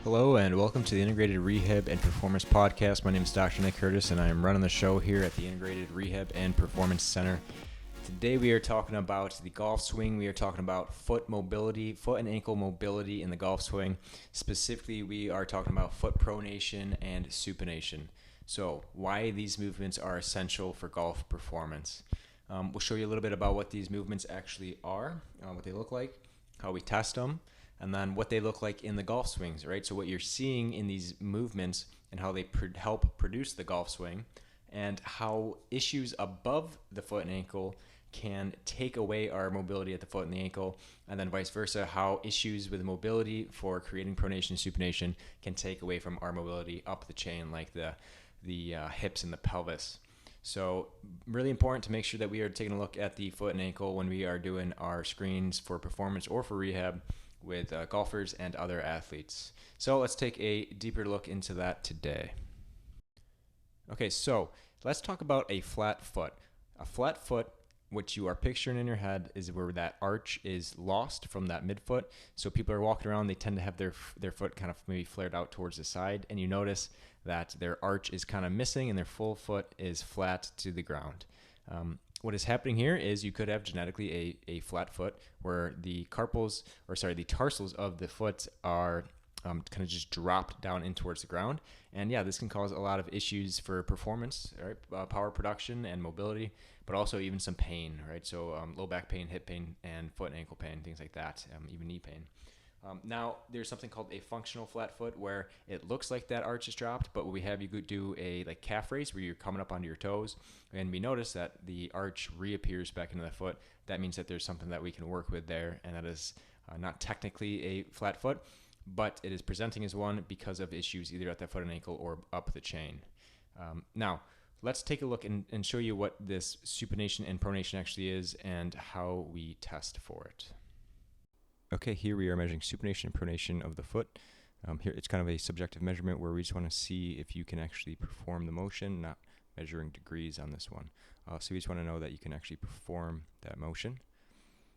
Hello and welcome to the Integrated Rehab and Performance Podcast. My name is Dr. Nick Curtis and I am running the show here at the Integrated Rehab and Performance Center. Today we are talking about the golf swing. We are talking about foot mobility, foot and ankle mobility in the golf swing. Specifically, we are talking about foot pronation and supination. So why these movements are essential for golf performance. We'll show you a little bit about what these movements actually are, what they look like, how we test them, and then what they look like in the golf swings, right? So what you're seeing in these movements and how they help produce the golf swing, and how issues above the foot and ankle can take away our mobility at the foot and the ankle, and then vice versa, how issues with mobility for creating pronation and supination can take away from our mobility up the chain, like the hips and the pelvis. So really important to make sure that we are taking a look at the foot and ankle when we are doing our screens for performance or for rehab with golfers and other athletes. So let's take a deeper look into that today. Okay, so let's talk about a flat foot. A flat foot, what you are picturing in your head, is where that arch is lost from that midfoot. So people are walking around, they tend to have their foot kind of maybe flared out towards the side, and you notice that their arch is kind of missing and their full foot is flat to the ground. What is happening here is you could have genetically a flat foot where the tarsals of the foot are kind of just dropped down in towards the ground. And yeah, this can cause a lot of issues for performance, right? Power production and mobility, but also even some pain, right? So low back pain, hip pain, and foot and ankle pain, things like that, even knee pain. Now, there's something called a functional flat foot where it looks like that arch is dropped, but we have you do a calf raise where you're coming up onto your toes, and we notice that the arch reappears back into the foot. That means that there's something that we can work with there, and that is not technically a flat foot, but it is presenting as one because of issues either at the foot and ankle or up the chain. Now, let's take a look and show you what this supination and pronation actually is and how we test for it. Okay, here we are measuring supination and pronation of the foot. Here it's kind of a subjective measurement where we just want to see if you can actually perform the motion, not measuring degrees on this one. So we just want to know that you can actually perform that motion.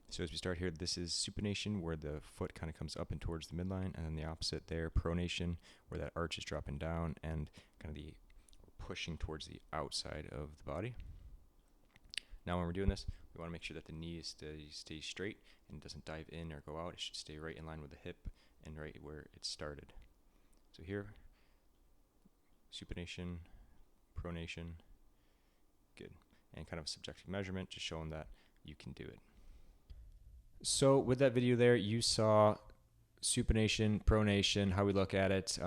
So as we start here, this is supination where the foot kind of comes up and towards the midline, and then the opposite there, pronation, where that arch is dropping down and kind of pushing towards the outside of the body. Now when we're doing this, we want to make sure that the knee stays straight and doesn't dive in or go out. It should stay right in line with the hip and right where it started. So here, supination, pronation, good. And kind of a subjective measurement, just showing that you can do it. So with that video there, you saw supination, pronation, how we look at it.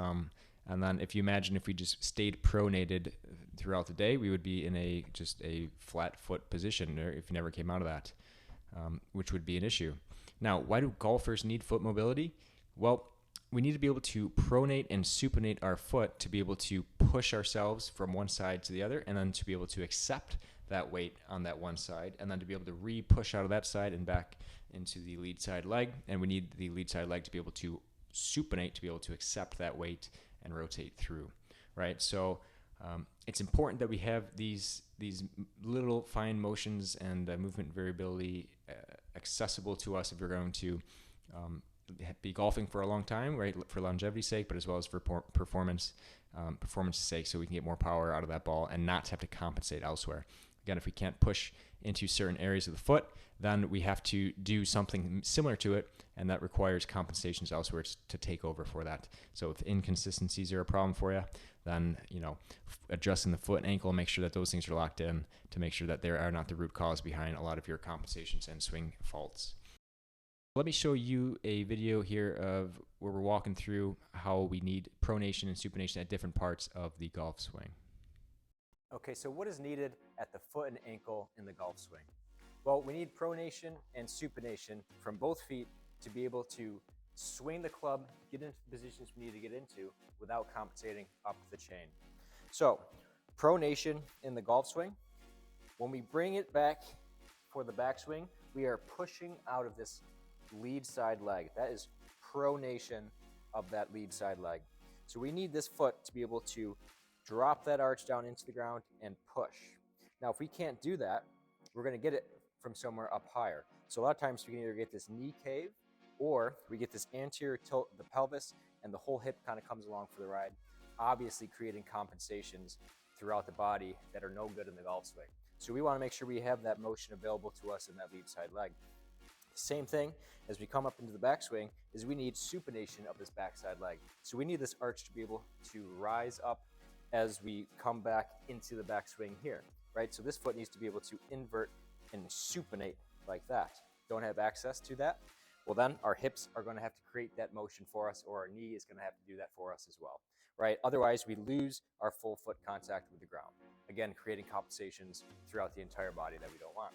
And then if you imagine if we just stayed pronated throughout the day, we would be in just a flat foot position, or if you never came out of that, which would be an issue. Now, why do golfers need foot mobility? Well, we need to be able to pronate and supinate our foot to be able to push ourselves from one side to the other, and then to be able to accept that weight on that one side, and then to be able to re-push out of that side and back into the lead side leg. And we need the lead side leg to be able to supinate, to be able to accept that weight and rotate through, right? So it's important that we have these little fine motions and movement variability accessible to us if we're going to be golfing for a long time, right? For longevity's sake, but as well as for performance's sake, so we can get more power out of that ball and not have to compensate elsewhere. Again, if we can't push into certain areas of the foot, then we have to do something similar to it, and that requires compensations elsewhere to take over for that. So if inconsistencies are a problem for you, then adjusting the foot and ankle, make sure that those things are locked in to make sure that they are not the root cause behind a lot of your compensations and swing faults. Let me show you a video here of where we're walking through how we need pronation and supination at different parts of the golf swing. Okay, so what is needed at the foot and ankle in the golf swing? Well, we need pronation and supination from both feet to be able to swing the club, get into the positions we need to get into without compensating up the chain. So, pronation in the golf swing, when we bring it back for the backswing, we are pushing out of this lead side leg. That is pronation of that lead side leg. So we need this foot to be able to drop that arch down into the ground and push. Now, if we can't do that, we're going to get it from somewhere up higher. So a lot of times we can either get this knee cave or we get this anterior tilt of the pelvis and the whole hip kind of comes along for the ride, obviously creating compensations throughout the body that are no good in the golf swing. So we want to make sure we have that motion available to us in that lead side leg. Same thing as we come up into the backswing is we need supination of this backside leg. So we need this arch to be able to rise up as we come back into the backswing here, right? So this foot needs to be able to invert and supinate like that. Don't have access to that? Well, then our hips are going to have to create that motion for us, or our knee is going to have to do that for us as well, right? Otherwise, we lose our full foot contact with the ground. Again, creating compensations throughout the entire body that we don't want.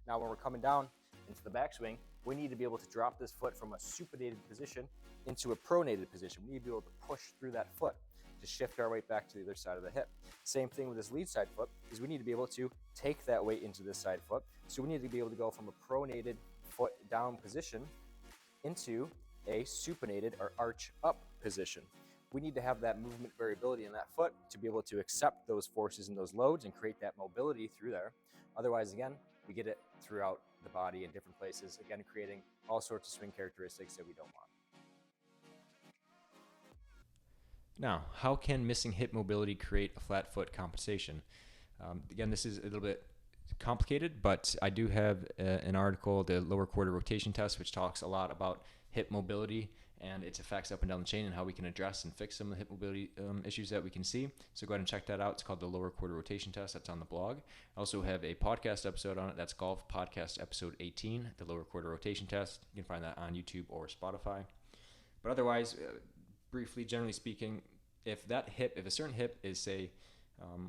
Now, when we're coming down into the backswing, we need to be able to drop this foot from a supinated position into a pronated position. We need to be able to push through that foot to shift our weight back to the other side of the hip. Same thing with this lead side foot is we need to be able to take that weight into this side foot. So we need to be able to go from a pronated foot down position into a supinated or arch up position. We need to have that movement variability in that foot to be able to accept those forces and those loads and create that mobility through there. Otherwise, again, we get it throughout the body in different places, again, creating all sorts of swing characteristics that we don't want. Now, how can missing hip mobility create a flat foot compensation? Again, this is a little bit complicated, but I do have an article, the lower quarter rotation test, which talks a lot about hip mobility and its effects up and down the chain and how we can address and fix some of the hip mobility issues that we can see. So go ahead and check that out. It's called the lower quarter rotation test. That's on the blog. I also have a podcast episode on it. That's Golf Podcast Episode 18, the lower quarter rotation test. You can find that on YouTube or Spotify. But otherwise, briefly, generally speaking, if a certain hip is, say,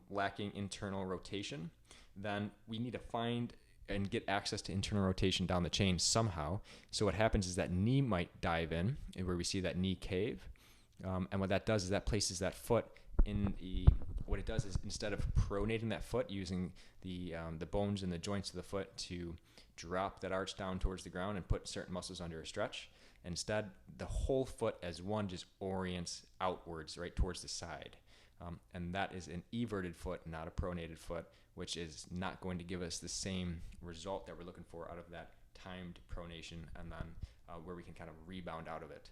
lacking internal rotation, then we need to find and get access to internal rotation down the chain somehow. So what happens is that knee might dive in, where we see that knee cave. And what that does is that places that foot in what it does is instead of pronating that foot using the bones and the joints of the foot to drop that arch down towards the ground and put certain muscles under a stretch, instead the whole foot as one just orients outwards, right towards the side. And that is an everted foot, not a pronated foot, which is not going to give us the same result that we're looking for out of that timed pronation, and then where we can kind of rebound out of it.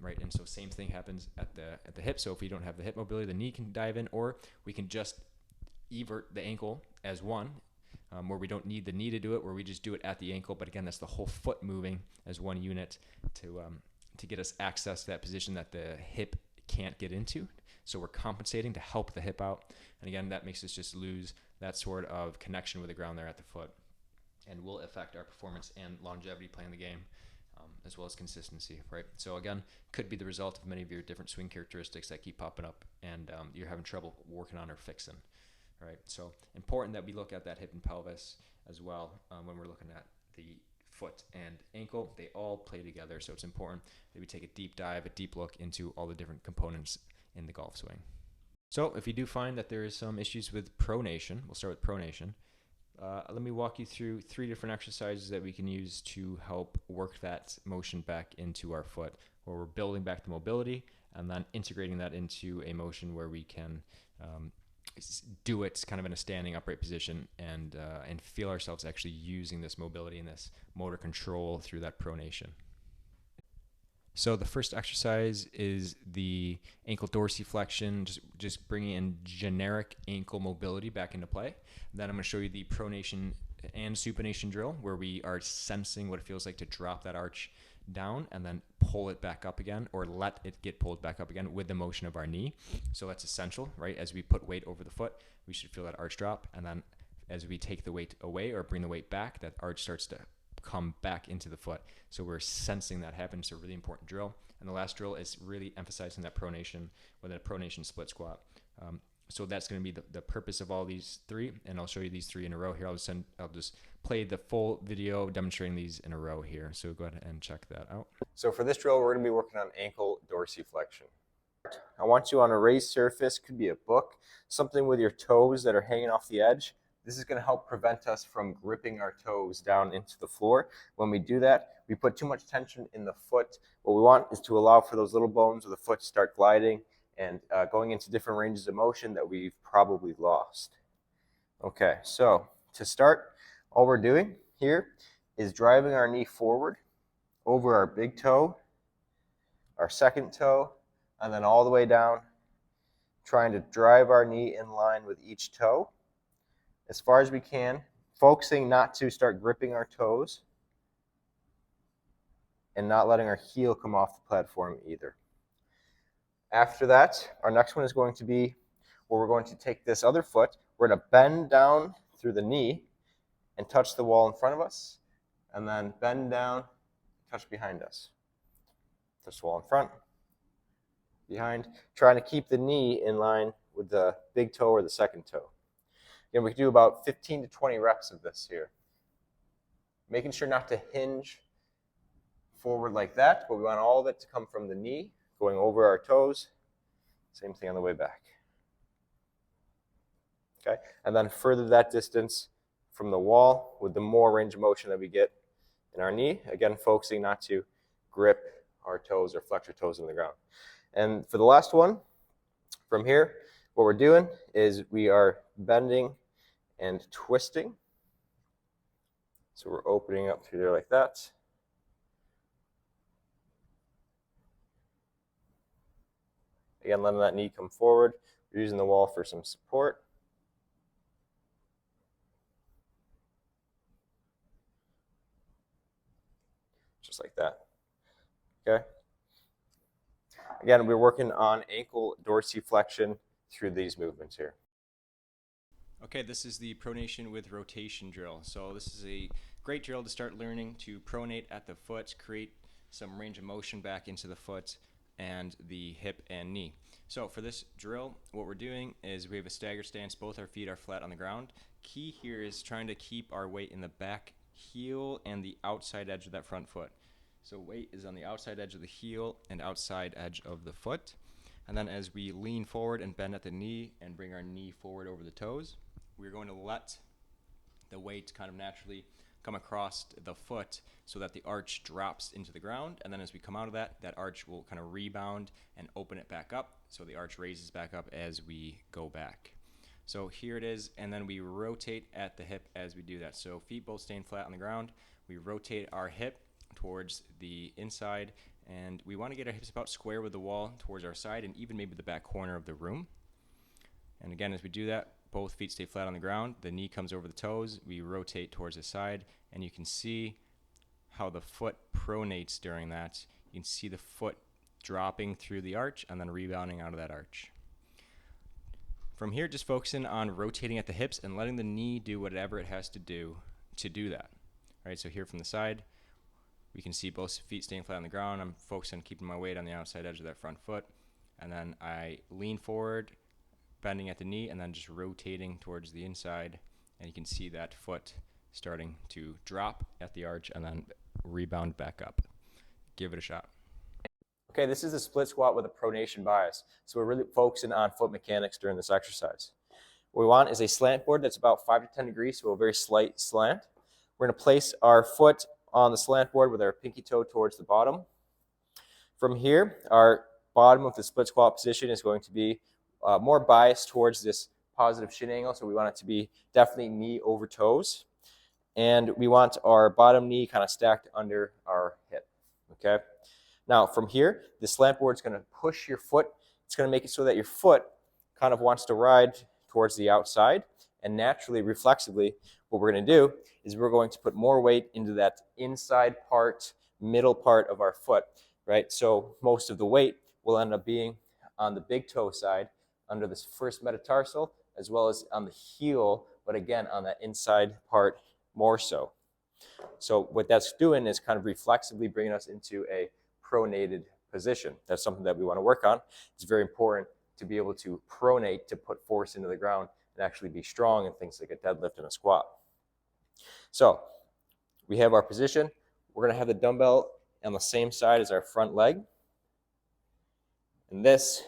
Right, and so same thing happens at the hip. So if we don't have the hip mobility, the knee can dive in, or we can just evert the ankle as one, where we don't need the knee to do it, where we just do it at the ankle. But again, that's the whole foot moving as one unit to get us access to that position that the hip can't get into. So we're compensating to help the hip out. And again, that makes us just lose that sort of connection with the ground there at the foot, and will affect our performance and longevity playing the game, as well as consistency, right? So again, could be the result of many of your different swing characteristics that keep popping up and you're having trouble working on or fixing, right? So important that we look at that hip and pelvis as well when we're looking at the foot and ankle. They all play together, so it's important that we take a deep dive, a deep look into all the different components in the golf swing. So if you do find that there is some issues with pronation, we'll start with pronation. Let me walk you through 3 different exercises that we can use to help work that motion back into our foot, where we're building back the mobility and then integrating that into a motion where we can do it kind of in a standing upright position and feel ourselves actually using this mobility and this motor control through that pronation. So the first exercise is the ankle dorsiflexion, just bringing in generic ankle mobility back into play. Then I'm going to show you the pronation and supination drill, where we are sensing what it feels like to drop that arch down and then pull it back up again, or let it get pulled back up again with the motion of our knee. So that's essential, right? As we put weight over the foot, we should feel that arch drop. And then as we take the weight away or bring the weight back, that arch starts to come back into the foot. So we're sensing that happen. It's a really important drill. And the last drill is really emphasizing that pronation with a pronation split squat. So that's going to be the purpose of all these 3, and I'll show you these 3 in a row here. I'll just play the full video demonstrating these in a row here. So go ahead and check that out. So for this drill, we're going to be working on ankle dorsiflexion. I want you on a raised surface, could be a book, something with your toes that are hanging off the edge. This is going to help prevent us from gripping our toes down into the floor. When we do that, we put too much tension in the foot. What we want is to allow for those little bones of the foot to start gliding and going into different ranges of motion that we've probably lost. Okay, so to start, all we're doing here is driving our knee forward over our big toe, our second toe, and then all the way down, trying to drive our knee in line with each toe as far as we can, focusing not to start gripping our toes and not letting our heel come off the platform either. After that, our next one is going to be where we're going to take this other foot, we're going to bend down through the knee and touch the wall in front of us, and then bend down, touch behind us. Touch the wall in front, behind, trying to keep the knee in line with the big toe or the second toe. Again, we can do about 15 to 20 reps of this here. Making sure not to hinge forward like that, but we want all of it to come from the knee, going over our toes. Same thing on the way back. Okay, and then further that distance from the wall with the more range of motion that we get in our knee. Again, focusing not to grip our toes or flex our toes in the ground. And for the last one, from here, what we're doing is we are bending and twisting. So we're opening up through there like that. Again, letting that knee come forward. We're using the wall for some support. Just like that. Okay. Again, we're working on ankle dorsiflexion through these movements here. Okay, this is the pronation with rotation drill. So this is a great drill to start learning to pronate at the foot, create some range of motion back into the foot and the hip and knee. So for this drill, what we're doing is we have a stagger stance. Both our feet are flat on the ground. Key here is trying to keep our weight in the back heel and the outside edge of that front foot. So weight is on the outside edge of the heel and outside edge of the foot. And then as we lean forward and bend at the knee and bring our knee forward over the toes, we're going to let the weight kind of naturally come across the foot so that the arch drops into the ground. And then as we come out of that, that arch will kind of rebound and open it back up. So the arch raises back up as we go back. So here it is, and then we rotate at the hip as we do that. So feet both staying flat on the ground. We rotate our hip towards the inside, and we want to get our hips about square with the wall towards our side and even maybe the back corner of the room. And again, as we do that, both feet stay flat on the ground. The knee comes over the toes. We rotate towards the side, and you can see how the foot pronates during that. You can see the foot dropping through the arch and then rebounding out of that arch. From here, just focusing on rotating at the hips and letting the knee do whatever it has to do that. All right, so here from the side, we can see both feet staying flat on the ground. I'm focusing on keeping my weight on the outside edge of that front foot. And then I lean forward, bending at the knee, and then just rotating towards the inside. And you can see that foot starting to drop at the arch and then rebound back up. Give it a shot. Okay, this is a split squat with a pronation bias. So we're really focusing on foot mechanics during this exercise. What we want is a slant board that's about 5 to 10 degrees, so a very slight slant. We're going to place our foot on the slant board with our pinky toe towards the bottom. From here, our bottom of the split squat position is going to be more biased towards this positive shin angle, so we want it to be definitely knee over toes. And we want our bottom knee kind of stacked under our hip, okay? Now, from here, the slant board is going to push your foot. It's going to make it so that your foot kind of wants to ride towards the outside. And naturally, reflexively, what we're going to do is we're going to put more weight into that inside part, middle part of our foot, right? So most of the weight will end up being on the big toe side under this first metatarsal, as well as on the heel, but again, on that inside part more so. So what that's doing is kind of reflexively bringing us into a pronated position. That's something that we want to work on. It's very important to be able to pronate, to put force into the ground and actually be strong in things like a deadlift and a squat. So we have our position. We're going to have the dumbbell on the same side as our front leg. And this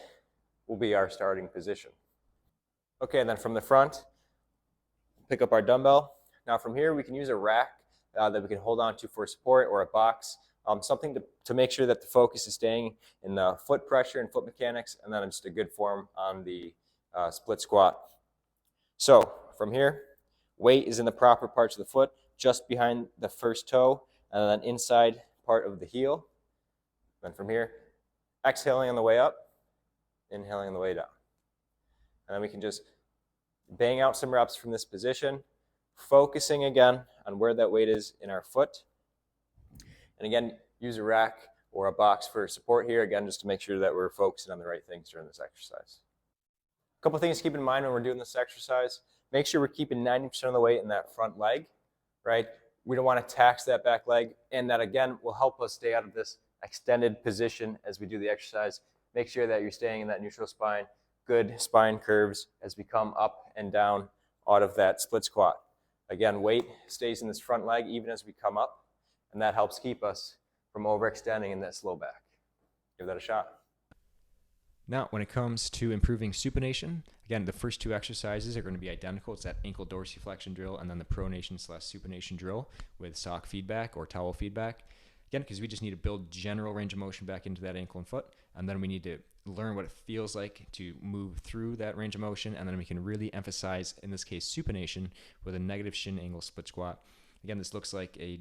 will be our starting position. Okay, and then from the front, pick up our dumbbell. Now from here, we can use a rack that we can hold on to for support, or a box, something to make sure that the focus is staying in the foot pressure and foot mechanics, and then just a good form on the split squat. So from here, weight is in the proper parts of the foot, just behind the first toe, and then inside part of the heel. Then from here, exhaling on the way up, inhaling on the way down. And then we can just bang out some reps from this position, focusing again on where that weight is in our foot. And again, use a rack or a box for support here, again, just to make sure that we're focusing on the right things during this exercise. A couple things to keep in mind when we're doing this exercise. Make sure we're keeping 90% of the weight in that front leg, right? We don't want to tax that back leg, and that, again, will help us stay out of this extended position as we do the exercise. Make sure that you're staying in that neutral spine, good spine curves as we come up and down out of that split squat. Again, weight stays in this front leg even as we come up, and that helps keep us from overextending in this low back. Give that a shot. Now, when it comes to improving supination, again, the first two exercises are going to be identical. It's that ankle dorsiflexion drill and then the pronation/supination drill with sock feedback or towel feedback. Again, because we just need to build general range of motion back into that ankle and foot, and then we need to learn what it feels like to move through that range of motion, and then we can really emphasize, in this case, supination with a negative shin angle split squat. Again, this looks like a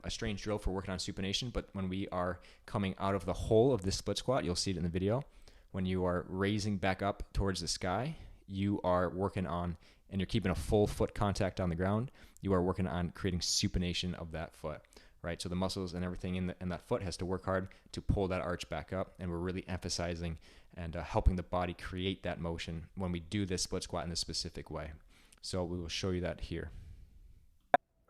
strange drill for working on supination, but when we are coming out of the hole of this split squat, you'll see it in the video. When you are raising back up towards the sky, you are working on, and you're keeping a full foot contact on the ground, you are working on creating supination of that foot, right? So the muscles and everything in that foot has to work hard to pull that arch back up, and we're really emphasizing and helping the body create that motion when we do this split squat in this specific way. So we will show you that here.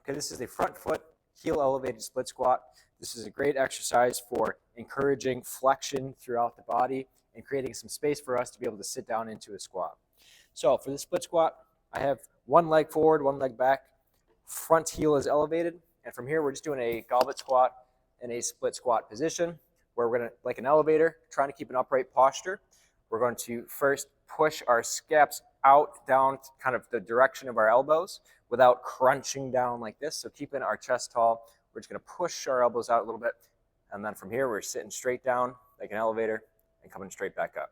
Okay, this is the front foot heel elevated split squat. This is a great exercise for encouraging flexion throughout the body and creating some space for us to be able to sit down into a squat. So for the split squat, I have one leg forward, one leg back, front heel is elevated, and from here we're just doing a goblet squat in a split squat position where we're going to, like an elevator, trying to keep an upright posture. We're going to first push our scaps out, down kind of the direction of our elbows without crunching down like this. So keeping our chest tall, we're just going to push our elbows out a little bit, and then from here we're sitting straight down like an elevator and coming straight back up.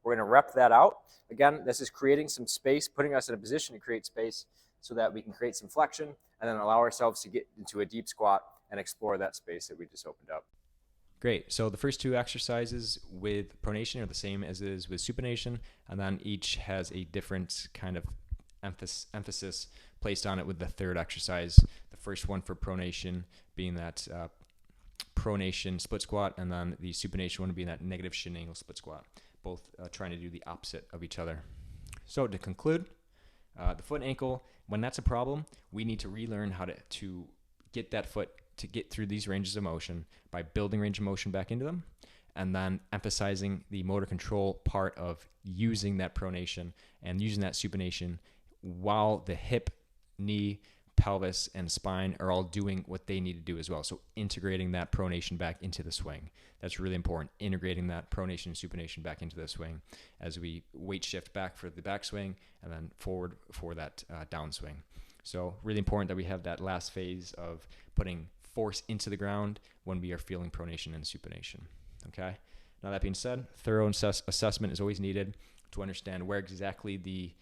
We're going to rep that out. Again, this is creating some space, putting us in a position to create space so that we can create some flexion and then allow ourselves to get into a deep squat and explore that space that we just opened up. Great. So the first two exercises with pronation are the same as it is with supination, and then each has a different kind of emphasis placed on it with the third exercise. The first one for pronation being that pronation split squat, and then the supination one being that negative shin angle split squat, both trying to do the opposite of each other. So to conclude, the foot and ankle, when that's a problem, we need to relearn how to get that foot to get through these ranges of motion by building range of motion back into them, and then emphasizing the motor control part of using that pronation and using that supination while the hip, knee, pelvis, and spine are all doing what they need to do as well. So integrating that pronation back into the swing. That's really important, integrating that pronation and supination back into the swing as we weight shift back for the backswing and then forward for that downswing. So really important that we have that last phase of putting force into the ground when we are feeling pronation and supination. Okay. Now that being said, thorough assessment is always needed to understand where exactly the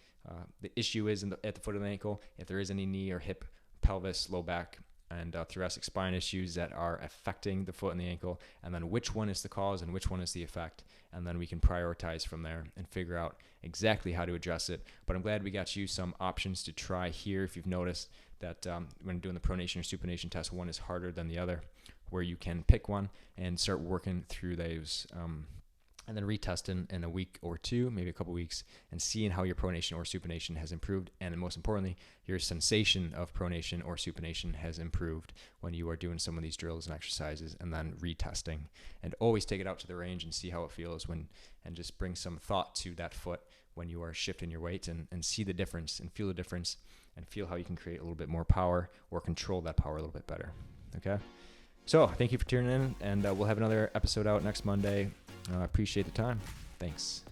issue is at the foot of the ankle, if there is any knee or hip, pelvis, low back, and thoracic spine issues that are affecting the foot and the ankle, and then which one is the cause and which one is the effect, and then we can prioritize from there and figure out exactly how to address it. But I'm glad we got you some options to try here. If you've noticed that when doing the pronation or supination test, one is harder than the other, where you can pick one and start working through those and then retesting in a week or two, maybe a couple weeks, and seeing how your pronation or supination has improved. And most importantly, your sensation of pronation or supination has improved when you are doing some of these drills and exercises, and then retesting. And always take it out to the range and see how it feels and just bring some thought to that foot when you are shifting your weight and see the difference and feel the difference and feel how you can create a little bit more power or control that power a little bit better. Okay? So thank you for tuning in, and we'll have another episode out next Monday. I appreciate the time. Thanks.